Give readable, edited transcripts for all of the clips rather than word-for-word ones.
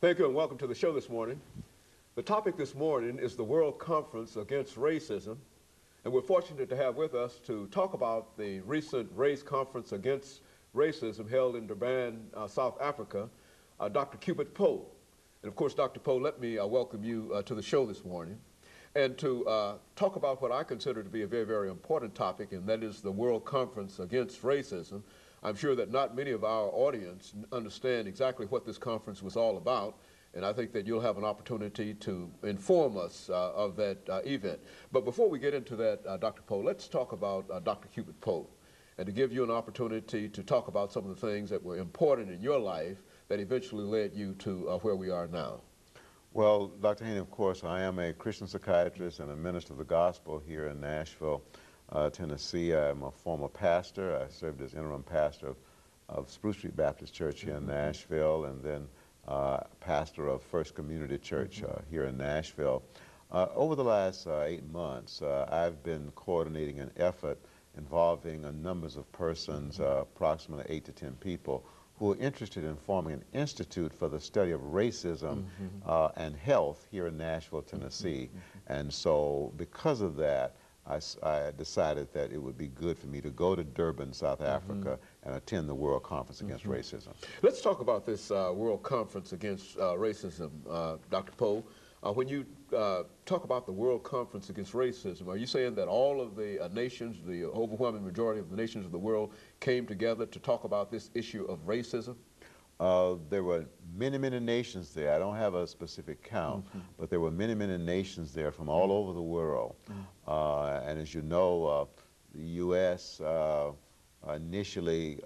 Thank you and welcome to the show this morning. The topic this morning is the World Conference Against Racism, and we're fortunate to have with us to talk about the recent Race Conference Against Racism held in Durban, South Africa, Dr. CPoe. And of course, Dr. Poe, let me welcome you to the show this morning and to talk about what I consider to be a very, very important topic, and that is the World Conference Against Racism. I'm sure that not many of our audience understand exactly what this conference was all about, and I think that you'll have an opportunity to inform us of that event. But before we get into that, Dr. Poe, let's talk about Dr. CPoe, and to give you an opportunity to talk about some of the things that were important in your life that eventually led you to where we are now. Well, Dr. Haney, of course, I am a Christian psychiatrist and a minister of the gospel here in Nashville, Tennessee. I'm a former pastor. I served as interim pastor of Spruce Street Baptist Church here in Nashville, and then pastor of First Community Church here in Nashville. Over the last 8 months, I've been coordinating an effort involving numbers of persons, approximately 8 to 10 people, who are interested in forming an institute for the study of racism and health here in Nashville, Tennessee. And so because of that, I decided that it would be good for me to go to Durban, South Africa, and attend the World Conference Against Racism. Let's talk about this World Conference Against Racism, Dr. Poe. When you talk about the World Conference Against Racism, are you saying that all of the nations, the overwhelming majority of the nations of the world, came together to talk about this issue of racism? There were many, many nations there. I don't have a specific count, but there were many, many nations there from all over the world. And as you know, the U.S. Initially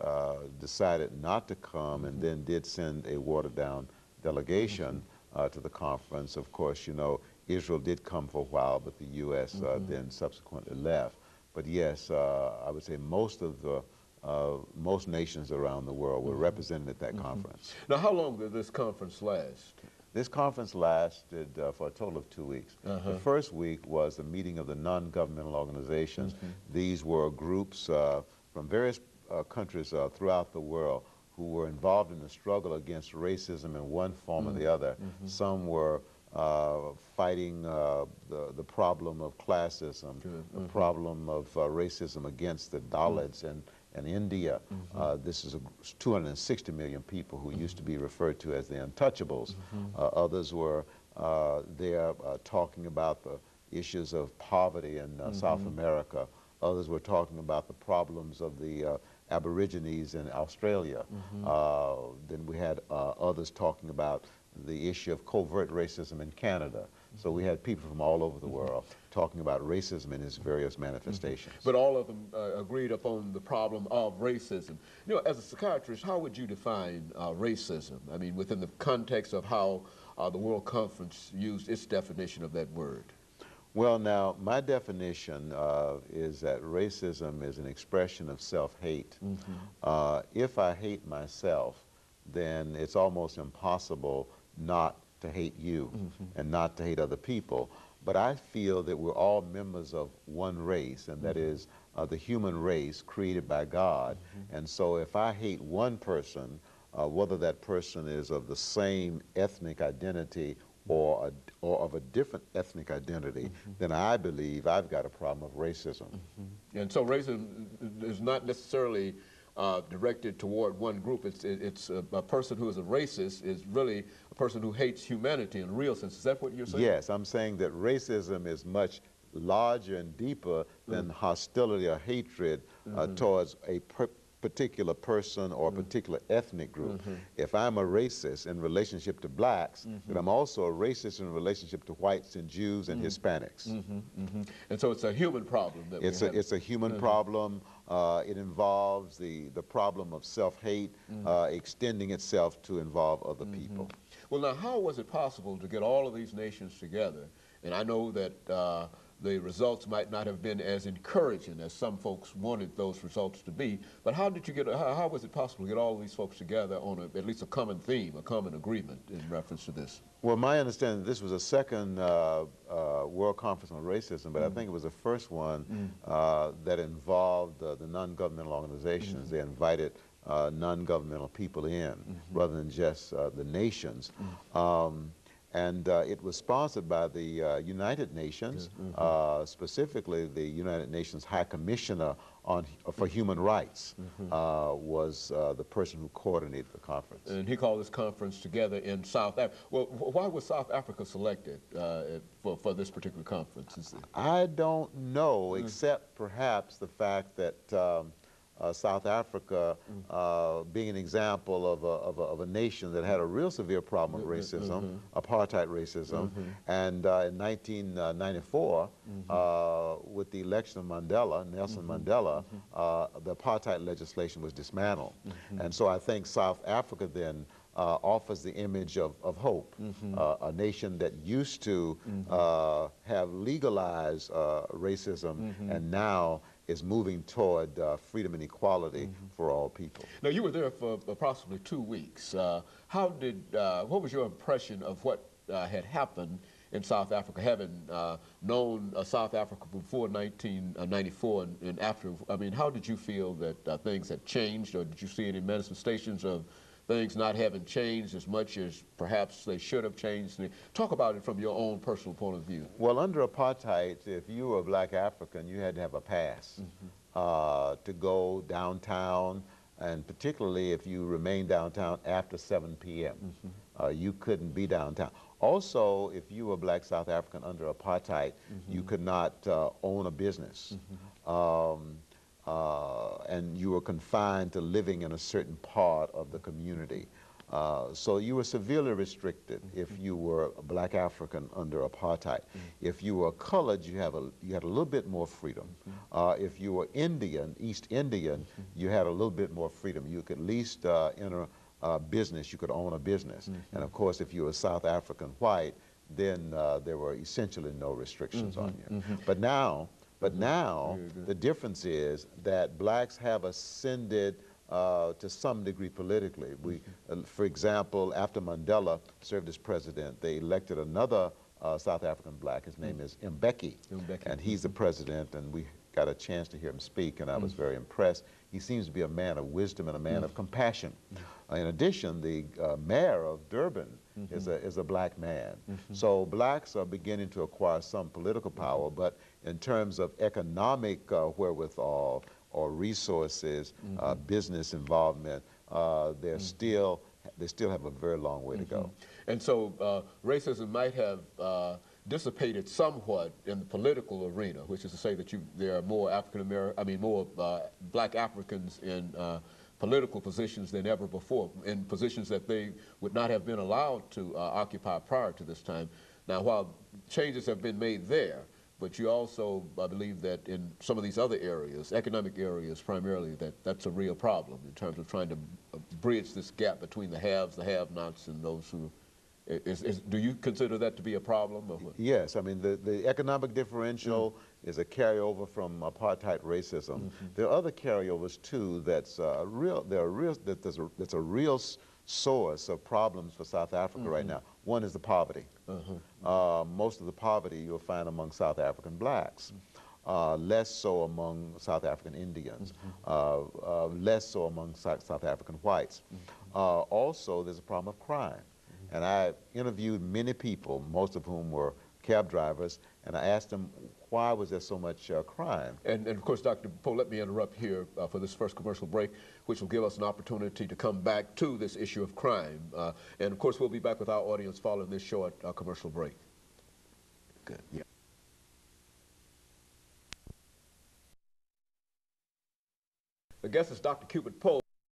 decided not to come and then did send a watered-down delegation to the conference. Of course, you know, Israel did come for a while, but the U.S. Then subsequently left. But yes, I would say most nations around the world were represented at that conference. Now, how long did this conference last? This conference lasted for a total of 2 weeks. The first week was a meeting of the non-governmental organizations. These were groups from various countries throughout the world who were involved in the struggle against racism in one form or the other. Some were fighting the problem of classism, the problem of racism against the Dalits and India. This is 260 million people who used to be referred to as the untouchables. Others were there talking about the issues of poverty in South America. Others were talking about the problems of the Aborigines in Australia. Then we had others talking about the issue of covert racism in Canada. So we had people from all over the world talking about racism in its various manifestations. But all of them agreed upon the problem of racism. You know, as a psychiatrist, how would you define racism? I mean, within the context of how the World Conference used its definition of that word. Well, now, my definition is that racism is an expression of self-hate. If I hate myself, then it's almost impossible not to hate you and not to hate other people. But I feel that we're all members of one race, and that is the human race created by God. And so if I hate one person, whether that person is of the same ethnic identity or of a different ethnic identity, then I believe I've got a problem of racism. And so racism is not necessarily directed toward one group. It's a person who is a racist is really a person who hates humanity in a real sense. Is that what you're saying? Yes, I'm saying that racism is much larger and deeper than hostility or hatred towards a particular person or a particular ethnic group. If I'm a racist in relationship to blacks, then I'm also a racist in relationship to whites and Jews and Hispanics. And so it's a human problem. That it's a human problem. It involves the problem of self-hate extending itself to involve other people. Well, now, how was it possible to get all of these nations together? And I know that the results might not have been as encouraging as some folks wanted those results to be, but how did you get, how was it possible to get all of these folks together on at least a common theme, a common agreement in reference to this? Well, my understanding, this was a second World Conference on Racism, but I think it was the first one that involved the non-governmental organizations. They invited non-governmental people in, rather than just the nations. It was sponsored by the United Nations, specifically the United Nations High Commissioner for Human Rights was the person who coordinated the conference. And he called this conference together in South Africa. Well, why was South Africa selected for this particular conference? I don't know, except perhaps the fact that South Africa, being an example of a nation that had a real severe problem with racism, apartheid racism, and in 1994, with the election of Mandela, Nelson Mandela, the apartheid legislation was dismantled. And so I think South Africa then offers the image of hope, a nation that used to have legalized racism and now is moving toward freedom and equality for all people. Now, you were there for approximately 2 weeks. What was your impression of what had happened in South Africa, having known South Africa before 1994 and after? I mean, how did you feel that things had changed, or did you see any manifestations of things not having changed as much as perhaps they should have changed? Talk about it from your own personal point of view. Well, under apartheid, if you were a black African, you had to have a pass to go downtown, and particularly if you remained downtown after 7 p.m. You couldn't be downtown. Also, if you were a black South African under apartheid, you could not own a business. And you were confined to living in a certain part of the community. So you were severely restricted if you were a black African under apartheid. If you were colored, you had a little bit more freedom. If you were Indian, East Indian, you had a little bit more freedom. You could at least enter a business, you could own a business. And of course, if you were South African white, then there were essentially no restrictions on you. But now, the difference is that blacks have ascended to some degree politically. For example, after Mandela served as president, they elected another South African black. His name is Mbeki, and he's the president, and we got a chance to hear him speak, and I was very impressed. He seems to be a man of wisdom and a man of compassion. In addition, the mayor of Durban is a black man. So blacks are beginning to acquire some political power, but in terms of economic wherewithal or resources, business involvement, they still have a very long way to go. And so racism might have dissipated somewhat in the political arena, which is to say that there are more more black Africans in political positions than ever before, in positions that they would not have been allowed to occupy prior to this time. Now, while changes have been made there, but you also believe that in some of these other areas, economic areas primarily, that's a real problem in terms of trying to bridge this gap between the haves, the have-nots, and those who... do you consider that to be a problem? Or what? Yes, I mean the economic differential is a carryover from apartheid racism. There are other carryovers too. That's a real source of problems for South Africa right now. One is the poverty. Most of the poverty you'll find among South African blacks. Less so among South African Indians, less so among South African whites. Also, there's a problem of crime. And I interviewed many people, most of whom were cab drivers, and I asked them, why was there so much crime? And of course, Dr. Poe, let me interrupt here for this first commercial break, which will give us an opportunity to come back to this issue of crime. And of course, we'll be back with our audience following this short commercial break. Good. Yeah. The guest is Dr. CPoe1.